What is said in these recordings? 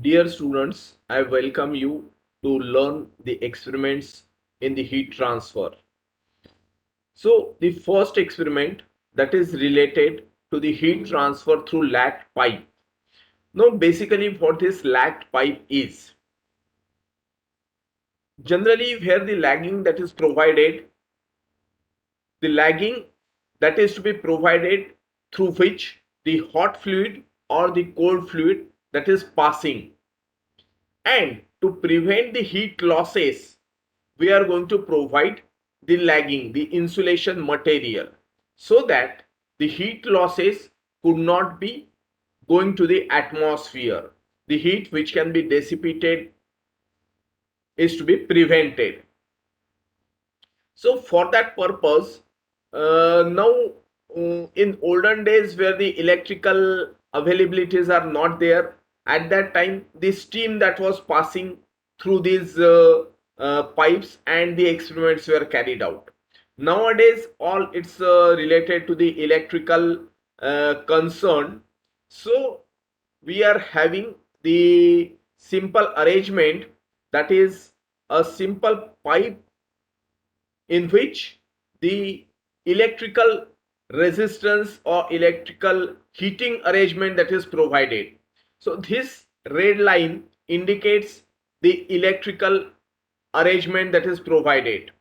Dear students, I welcome you to learn the experiments in the heat transfer. So the first experiment that is related to the heat transfer through lagged pipe. Now basically what this lagged pipe is. Generally where the lagging that is provided, the lagging that is to be provided through which the hot fluid or the cold fluid that is passing. And to prevent the heat losses, we are going to provide the lagging, the insulation material, so that the heat losses could not be going to the atmosphere. The heat which can be dissipated is to be prevented. So for that purpose, now in olden days where the electrical availabilities are not there, at that time the steam that was passing through these pipes and the experiments were carried out. Nowadays all it's related to the electrical concern. So we are having the simple arrangement, that is a simple pipe in which the electrical resistance or electrical heating arrangement that is provided. So this red line indicates the electrical arrangement that is provided.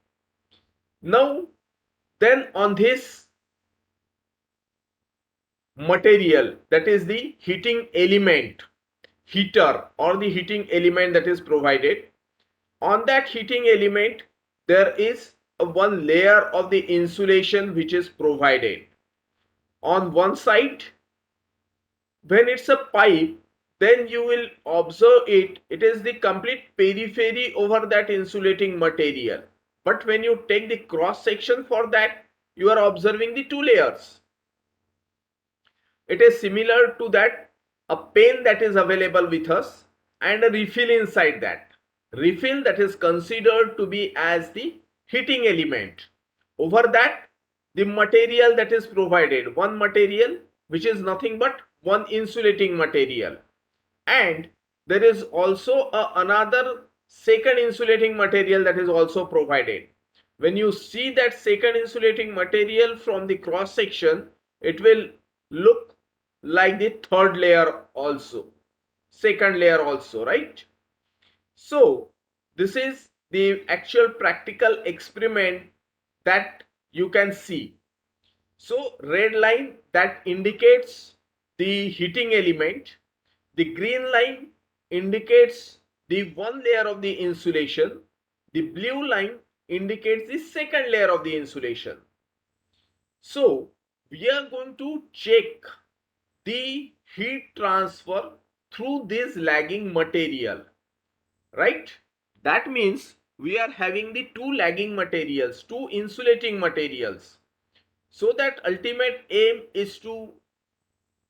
Now then on this material, that is the heating element, heater or the heating element that is provided, on that heating element there is a one layer of the insulation which is provided. On one side, when it's a pipe, then you will observe it is the complete periphery over that insulating material. But when you take the cross section for that, you are observing the two layers. It is similar to that a pen that is available with us and a refill inside that. Refill that is considered to be as the heating element. Over that, the material that is provided, one material which is nothing but one insulating material, and there is also another second insulating material that is also provided. When you see that second insulating material from the cross section, it will look like the third layer also, second layer also, right? So this is the actual practical experiment that you can see. So red line that indicates the heating element, the green line indicates the one layer of the insulation, the blue line indicates the second layer of the insulation. So we are going to check the heat transfer through this lagging material, right? That means we are having the two lagging materials, two insulating materials. So that ultimate aim is to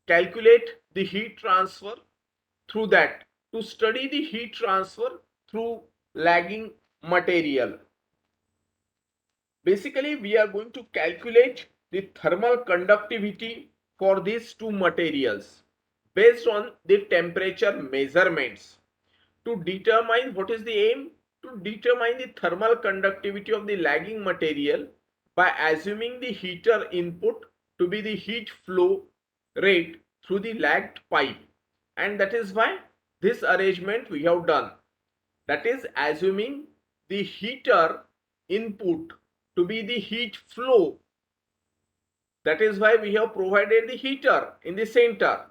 calculate the heat transfer through that, to study the heat transfer through lagging material. Basically, we are going to calculate the thermal conductivity for these two materials based on the temperature measurements. To determine what is the aim? To determine the thermal conductivity of the lagging material by assuming the heater input to be the heat flow rate through the lagged pipe. And that is why this arrangement we have done. That is assuming the heater input to be the heat flow. That is why we have provided the heater in the center.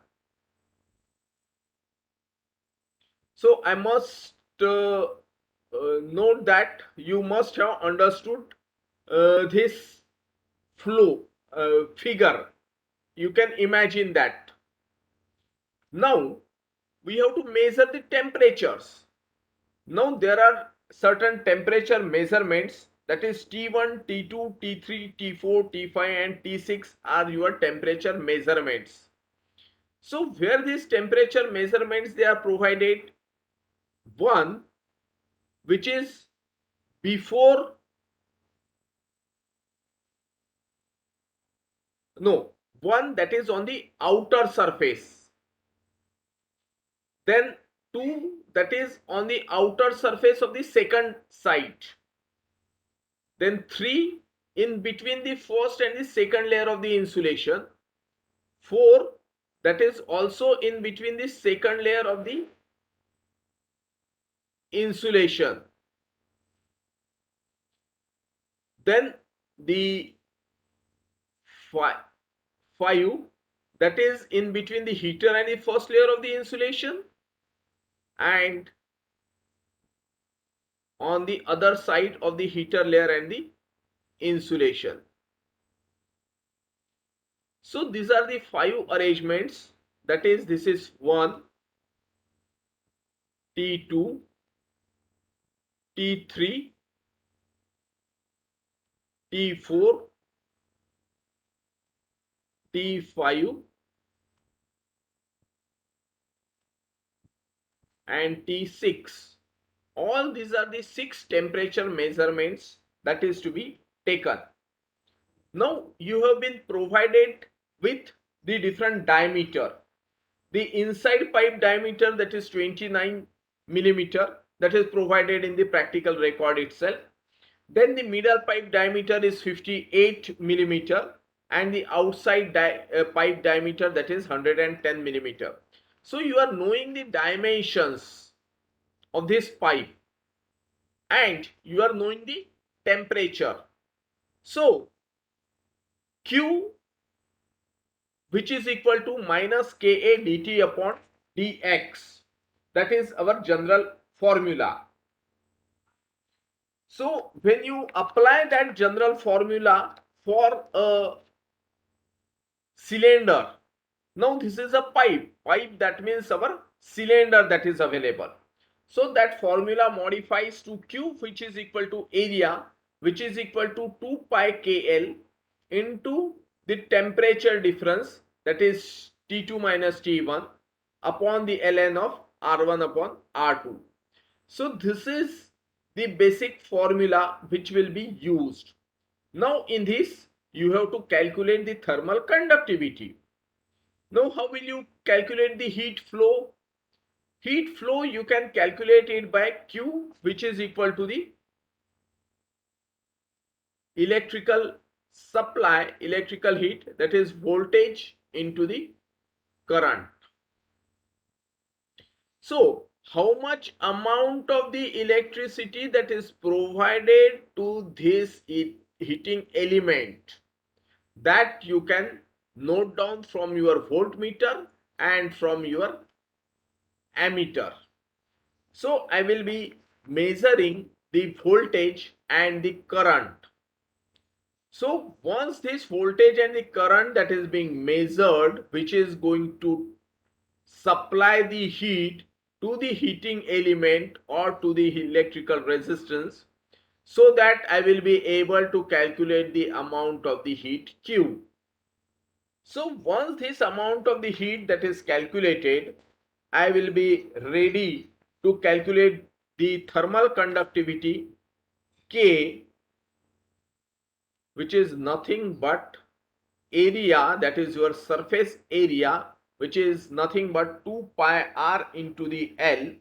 So I must note that you must have understood this flow figure. You can imagine that. Now we have to measure the temperatures. Now there are certain temperature measurements, that is T1, T2, T3, T4, T5 and T6 are your temperature measurements. So where these temperature measurements they are provided, one which is before, no, one that is on the outer surface, then 2 that is on the outer surface of the second side, then 3 in between the first and the second layer of the insulation, 4 that is also in between the second layer of the insulation, then the 5 that is in between the heater and the first layer of the insulation, and on the other side of the heater layer and the insulation. So these are the 5 arrangements, that is this is 1, T2, T3, T4, T5 and T6. All these are the 6 temperature measurements that is to be taken. Now you have been provided with the different diameter. The inside pipe diameter, that is 29 millimeter, that is provided in the practical record itself. Then the middle pipe diameter is 58 millimeter and the outside pipe diameter, that is 110 millimeter. So you are knowing the dimensions of this pipe and you are knowing the temperature. So Q, which is equal to minus Ka dt upon dx, that is our general formula. So when you apply that general formula for a cylinder, now this is a pipe, that means our cylinder that is available. So that formula modifies to Q, which is equal to area, which is equal to 2 pi KL into the temperature difference, that is T2 minus T1 upon the ln of R1 upon R2. So this is the basic formula which will be used. Now in this you have to calculate the thermal conductivity. Now how will you calculate the heat flow? Heat flow you can calculate it by Q, which is equal to the electrical supply, electrical heat, that is voltage into the current. So how much amount of the electricity that is provided to this heating element, that you can note down from your voltmeter and from your ammeter. So I will be measuring the voltage and the current. So once this voltage and the current that is being measured, which is going to supply the heat to the heating element or to the electrical resistance, so that I will be able to calculate the amount of the heat Q. So once this amount of the heat that is calculated, I will be ready to calculate the thermal conductivity K, which is nothing but area, that is your surface area, which is nothing but 2 pi R into the L.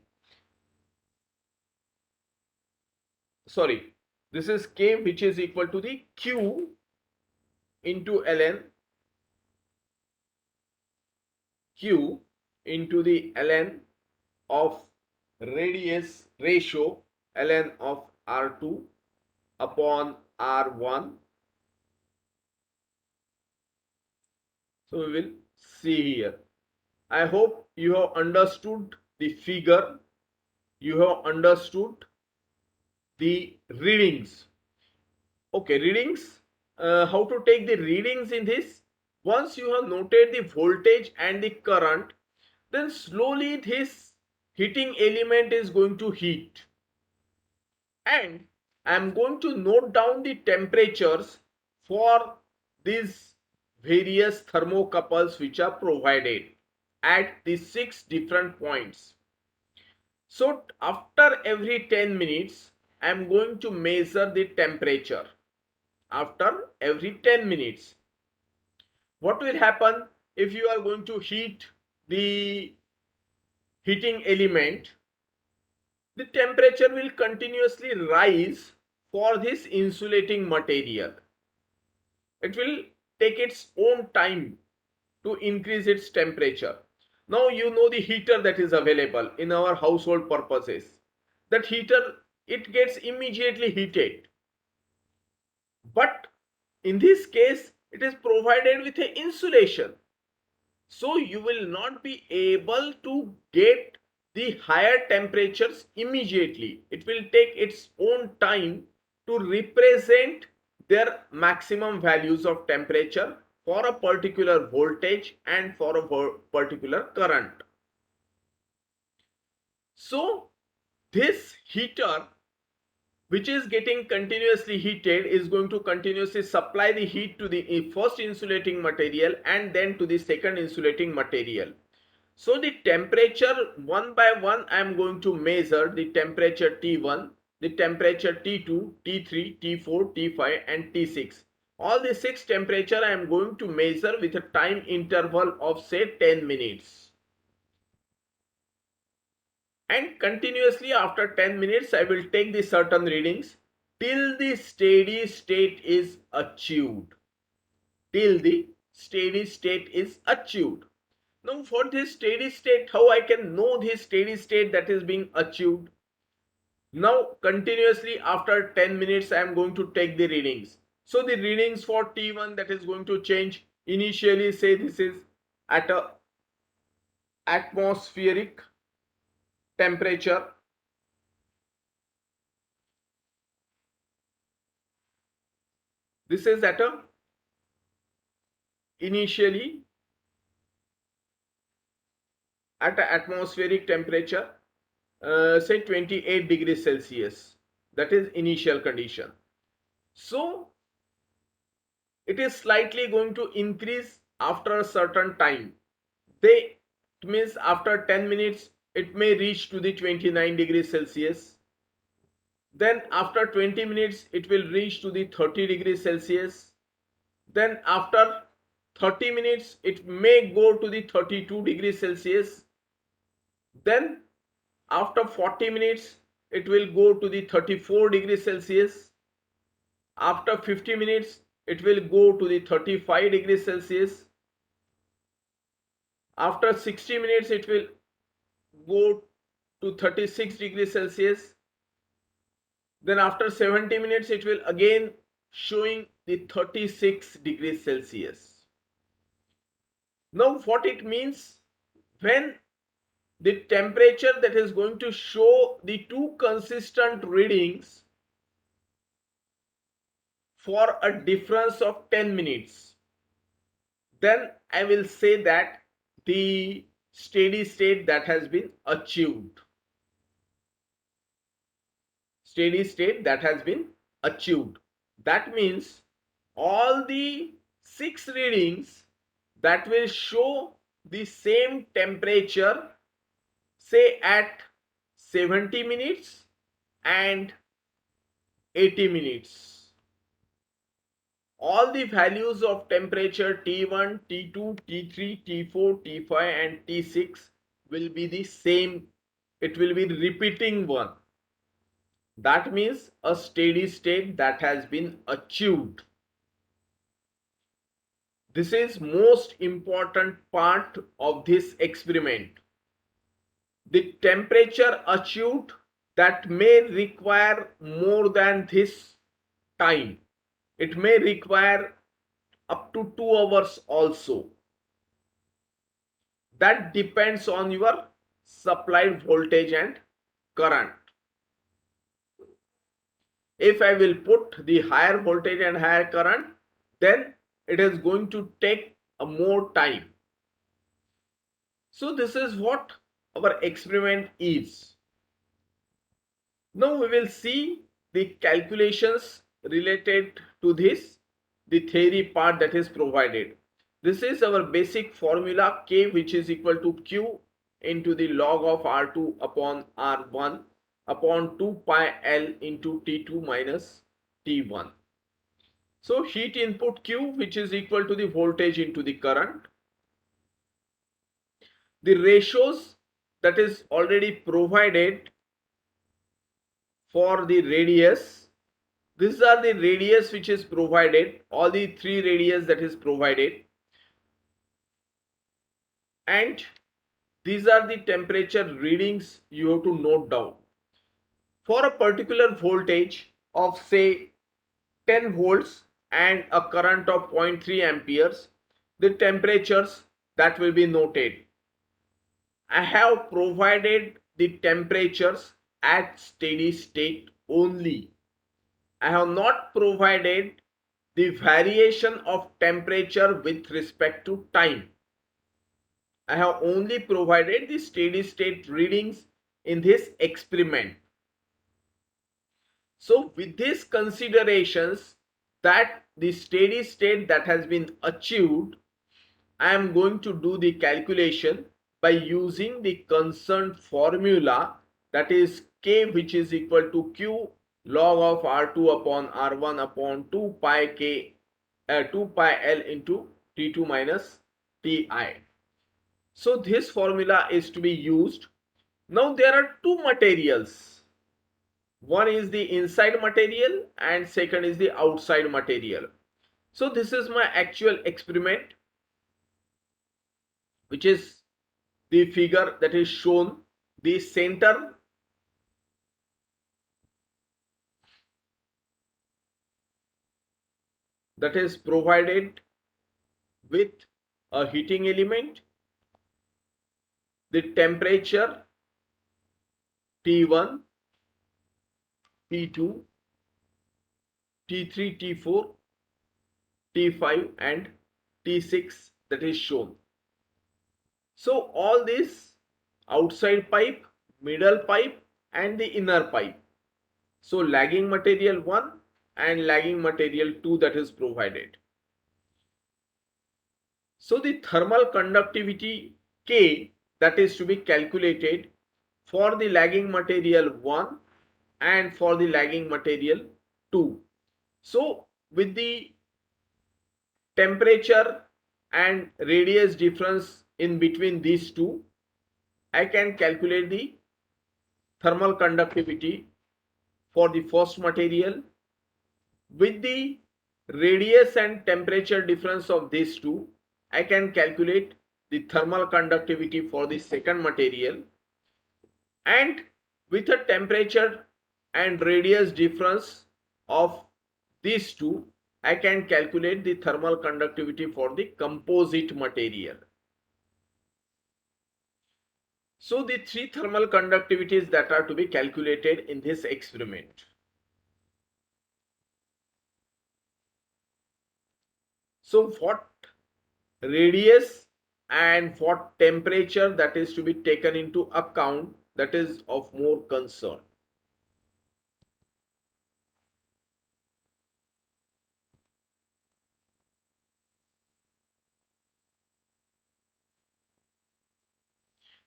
Sorry, this is K, which is equal to the Q into ln, Q into the ln of radius ratio, ln of R2 upon R1. So we will see here. I hope you have understood the figure, you have understood the readings. Okay, readings, how to take the readings in this? Once you have noted the voltage and the current, then slowly this heating element is going to heat. And I am going to note down the temperatures for these various thermocouples which are provided at the 6 different points. So after every 10 minutes, I am going to measure the temperature. After every 10 minutes. What will happen if you are going to heat the heating element, the temperature will continuously rise for this insulating material. It will take its own time to increase its temperature. Now you know the heater that is available in our household purposes. That heater, it gets immediately heated. But in this case, it is provided with an insulation. So you will not be able to get the higher temperatures immediately. It will take its own time to represent their maximum values of temperature for a particular voltage and for a particular current. So this heater, which is getting continuously heated, is going to continuously supply the heat to the first insulating material and then to the second insulating material. So the temperature one by one I am going to measure the temperature T1, the temperature T2, T3, T4, T5 and T6. All the 6 temperature I am going to measure with a time interval of say 10 minutes. And continuously after 10 minutes I will take the certain readings till the steady state is achieved. Till the steady state is achieved. Now for this steady state, how I can know this steady state that is being achieved? Now continuously after 10 minutes I am going to take the readings. So the readings for T1, that is going to change. Initially say this is at a atmospheric temperature. This is at a initially at an atmospheric temperature, say 28 degrees Celsius. That is initial condition. So it is slightly going to increase after a certain time. It means after 10 minutes it may reach to the 29 degrees Celsius. Then after 20 minutes it will reach to the 30 degrees Celsius. Then after 30 minutes it may go to the 32 degrees Celsius. Then after 40 minutes it will go to the 34 degrees Celsius. After 50 minutes it will go to the 35 degrees Celsius. After 60 minutes it will go to 36 degrees Celsius. Then after 70 minutes it will again showing the 36 degrees Celsius. Now what it means, when the temperature that is going to show the two consistent readings for a difference of 10 minutes, then I will say that the steady state that has been achieved. Steady state that has been achieved. That means all the 6 readings that will show the same temperature, say at 70 minutes and 80 minutes. All the values of temperature T1, T2, T3, T4, T5 and T6 will be the same. It will be the repeating one. That means a steady state that has been achieved. This is most important part of this experiment. The temperature achieved, that may require more than this time. It may require up to 2 hours also. That depends on your supplied voltage and current. If I will put the higher voltage and higher current, then it is going to take a more time. So this is what our experiment is. Now we will see the calculations related to this, the theory part that is provided. This is our basic formula K, which is equal to Q into the log of R2 upon R1 upon 2 pi L into T2 minus T1. So heat input Q, which is equal to the voltage into the current. The ratios that is already provided for the radius. These are the radius which is provided, all the three radius that is provided, and these are the temperature readings you have to note down. For a particular voltage of say 10 volts and a current of 0.3 amperes, the temperatures that will be noted. I have provided the temperatures at steady state only. I have not provided the variation of temperature with respect to time. I have only provided the steady state readings in this experiment. So with these considerations that the steady state that has been achieved, I am going to do the calculation by using the concerned formula, that is K, which is equal to Q log of R2 upon R1 upon 2 pi K 2 pi L into T2 minus Ti. So this formula is to be used. Now there are two materials. One is the inside material and second is the outside material. So this is my actual experiment, which is the figure that is shown. The center that is provided with a heating element, the temperature T1, T2, T3, T4, T5 and T6 that is shown. So all this outside pipe, middle pipe and the inner pipe. So lagging material 1 and lagging material 2 that is provided. So the thermal conductivity K that is to be calculated for the lagging material 1 and for the lagging material 2. So with the temperature and radius difference in between these two, I can calculate the thermal conductivity for the first material. With the radius and temperature difference of these two, I can calculate the thermal conductivity for the second material, and with a temperature and radius difference of these two, I can calculate the thermal conductivity for the composite material. So the three thermal conductivities that are to be calculated in this experiment. So what radius and what temperature that is to be taken into account, that is of more concern.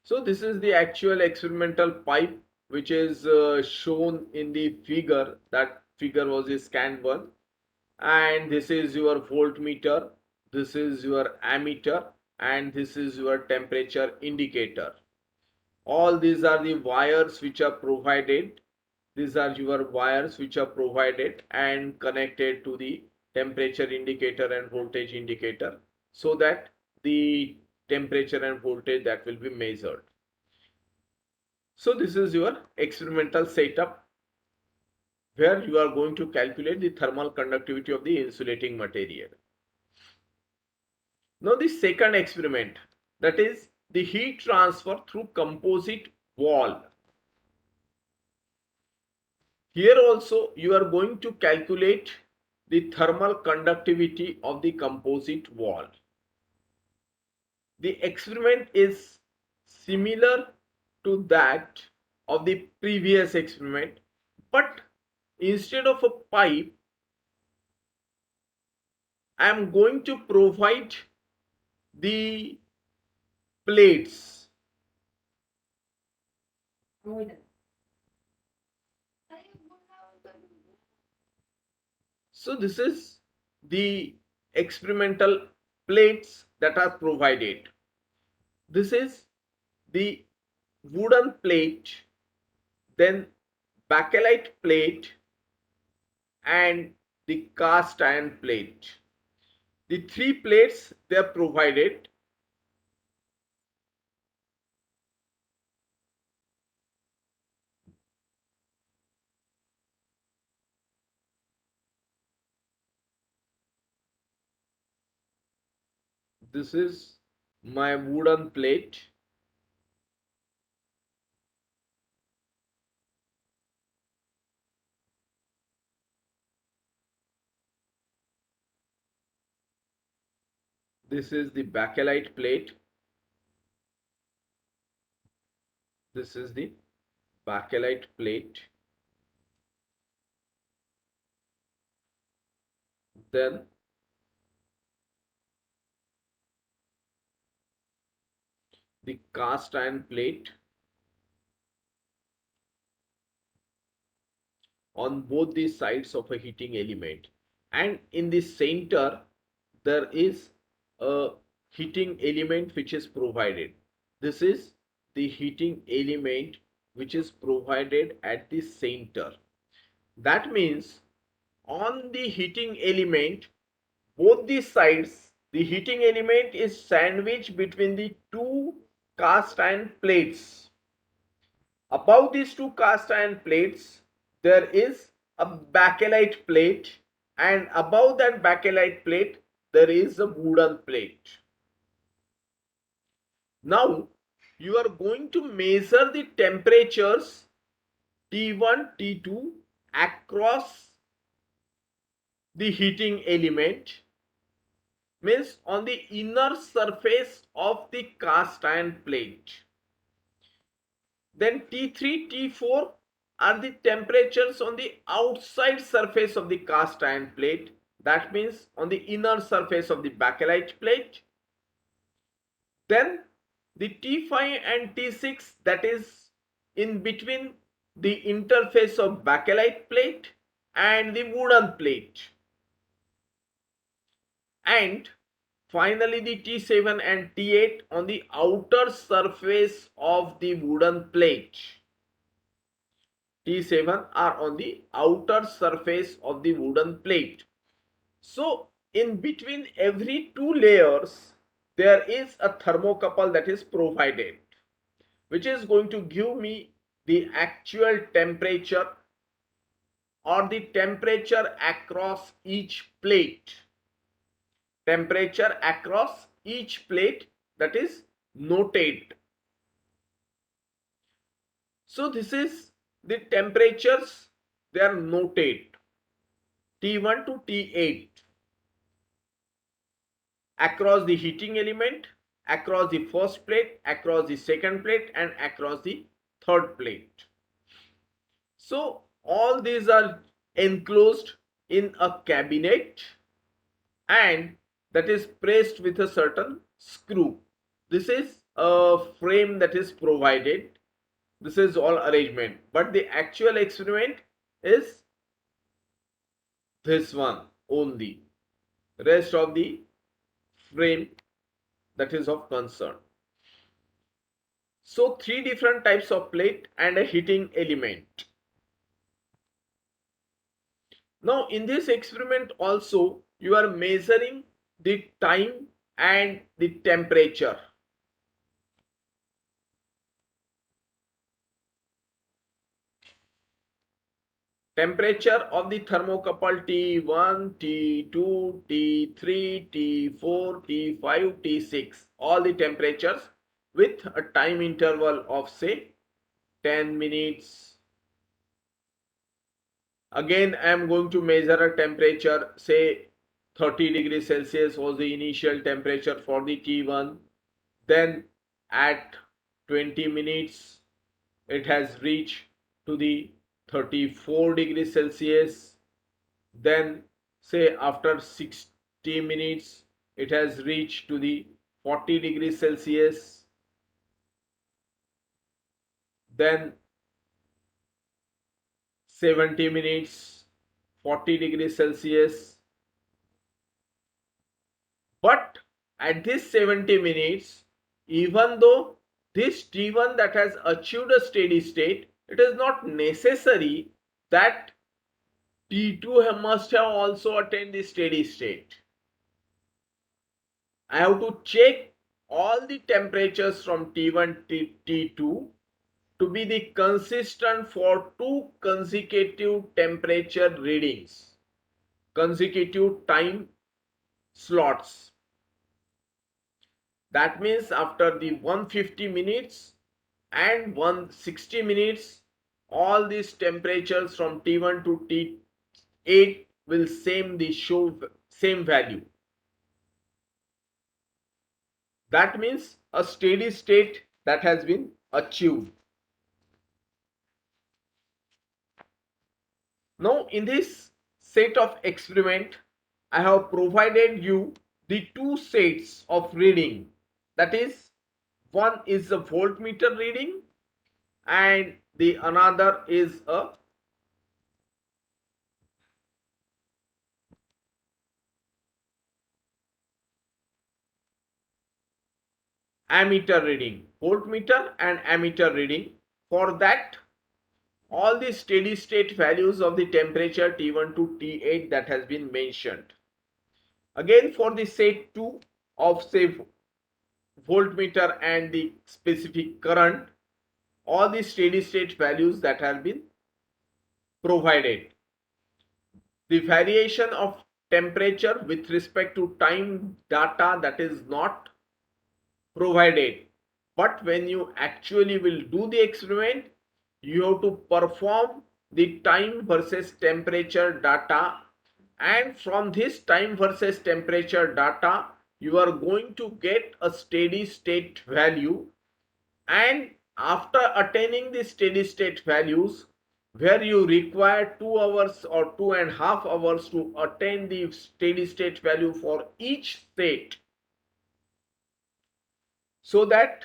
So this is the actual experimental pipe which is shown in the figure. That figure was a scanned one, and this is your voltmeter, this is your ammeter, and this is your temperature indicator. All these are the wires which are provided. These are your wires which are provided and connected to the temperature indicator and voltage indicator, so that the temperature and voltage that will be measured. So this is your experimental setup where you are going to calculate the thermal conductivity of the insulating material. Now the second experiment, that is the heat transfer through composite wall. Here also you are going to calculate the thermal conductivity of the composite wall. The experiment is similar to that of the previous experiment, but instead of a pipe, I am going to provide the plates. So this is the experimental plates that are provided. This is the wooden plate, then bakelite plate, and the cast iron plate. The three plates they are provided. This is my wooden plate. This is the bakelite plate. This is the bakelite plate. Then the cast iron plate. On both the sides of a heating element, and in the center there is a heating element which is provided. This is the heating element which is provided at the center. That means on the heating element, both the sides, the heating element is sandwiched between the two cast iron plates. Above these two cast iron plates, there is a bakelite plate, and above that bakelite plate, there is a wooden plate. Now, you are going to measure the temperatures T1, T2 across the heating element, means on the inner surface of the cast iron plate. Then T3, T4 are the temperatures on the outside surface of the cast iron plate. That means on the inner surface of the bakelite plate. Then the T5 and T6, that is in between the interface of bakelite plate and the wooden plate. And finally the T7 and T8 on the outer surface of the wooden plate. T7 are on the outer surface of the wooden plate. So in between every two layers, there is a thermocouple that is provided, which is going to give me the actual temperature or the temperature across each plate. Temperature across each plate, that is noted. So this is the temperatures, they are noted. T1 to T8 across the heating element, across the first plate, across the second plate, and across the third plate. So all these are enclosed in a cabinet, and that is pressed with a certain screw. This is a frame that is provided. This is all arrangement, but the actual experiment is this one only. Rest of the frame that is of concern. So three different types of plate and a heating element. Now in this experiment also you are measuring the time and the temperature. Temperature of the thermocouple T1, T2, T3, T4, T5, T6. All the temperatures with a time interval of say 10 minutes. Again I am going to measure a temperature, say 30 degrees Celsius was the initial temperature for the T1. Then at 20 minutes it has reached to the 34 degrees Celsius. Then say after 60 minutes it has reached to the 40 degrees Celsius. Then 70 minutes, 40 degrees Celsius. But at this 70 minutes, even though this T1 that has achieved a steady state, it is not necessary that T2 must have also attained the steady state. I have to check all the temperatures from T1 to T2 to be the consistent for two consecutive temperature readings, consecutive time slots. That means after the 150 minutes and 160 minutes, all these temperatures from T1 to T8 will show same value. That means a steady state that has been achieved. Now in this set of experiment, I have provided you the two sets of reading. That is, one is a voltmeter reading and the another is a ammeter reading, voltmeter and ammeter reading. For that, all the steady state values of the temperature T1 to T8 that has been mentioned. Again, for the set 2 of say voltmeter and the specific current, all the steady state values that have been provided. The variation of temperature with respect to time data, that is not provided. But when you actually will do the experiment, you have to perform the time versus temperature data, and from this time versus temperature data you are going to get a steady state value. And after attaining the steady state values, where you require 2 hours or 2.5 hours to attain the steady state value for each state, so that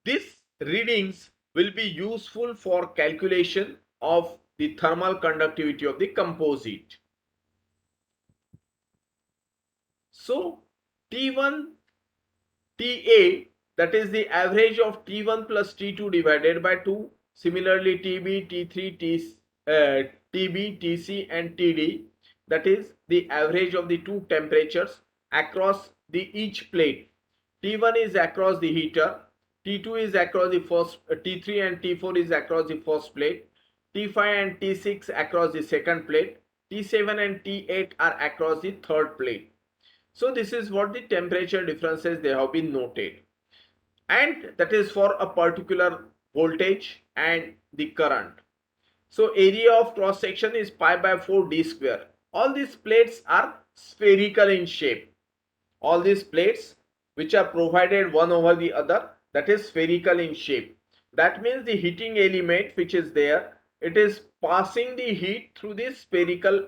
these readings will be useful for calculation of the thermal conductivity of the composite. So T1 TA, that is the average of T1 plus T2 divided by 2. Similarly TB, T3, TB, TC and TD, that is the average of the two temperatures across the each plate. T1 is across the heater, T2 is across the first, T3 and T4 is across the first plate, T5 and T6 across the second plate, T7 and T8 are across the third plate. So this is what the temperature differences they have been noted, and that is for a particular voltage and the current. So area of cross section is pi by 4 d square. All these plates are spherical in shape. All these plates which are provided one over the other, that is spherical in shape. That means the heating element which is there, it is passing the heat through this spherical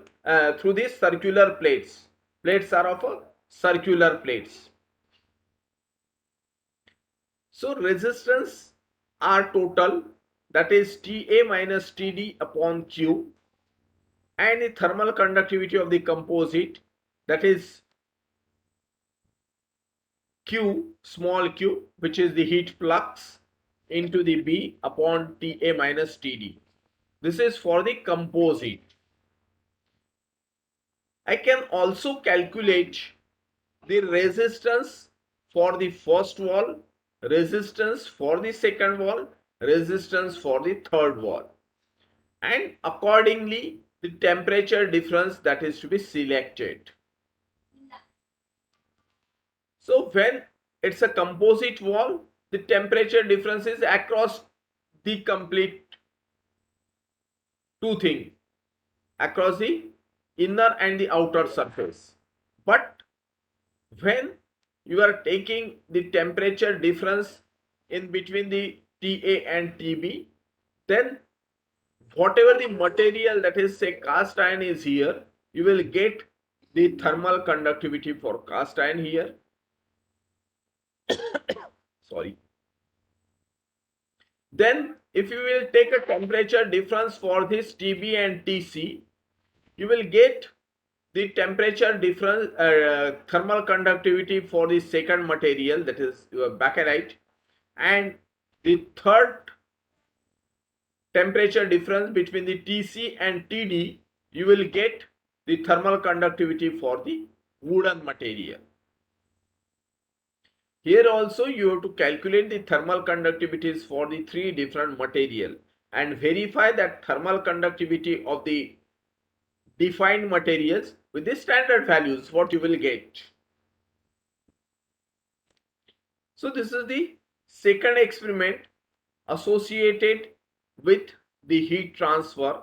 through these circular plates. Plates are of a circular plates. So resistance are total, that is Ta minus Td upon Q, and the thermal conductivity of the composite, that is Q, small q, which is the heat flux, into the B upon Ta minus Td. This is for the composite. I can also calculate the resistance for the first wall, resistance for the second wall, resistance for the third wall, and accordingly the temperature difference that is to be selected. So when it's a composite wall, the temperature difference is across the complete two things, across the inner and the outer surface. But when you are taking the temperature difference in between the Ta and Tb, then whatever the material, that is say cast iron is here, you will get the thermal conductivity for cast iron here. Sorry. Then if you will take a temperature difference for this Tb and Tc, you will get the temperature difference, thermal conductivity for the second material, that is your bakelite. and the third temperature difference between the Tc and Td, you will get the thermal conductivity for the wooden material. Here also you have to calculate the thermal conductivities for the three different material and verify that thermal conductivity of the defined materials with the standard values what you will get. So this is the second experiment associated with the heat transfer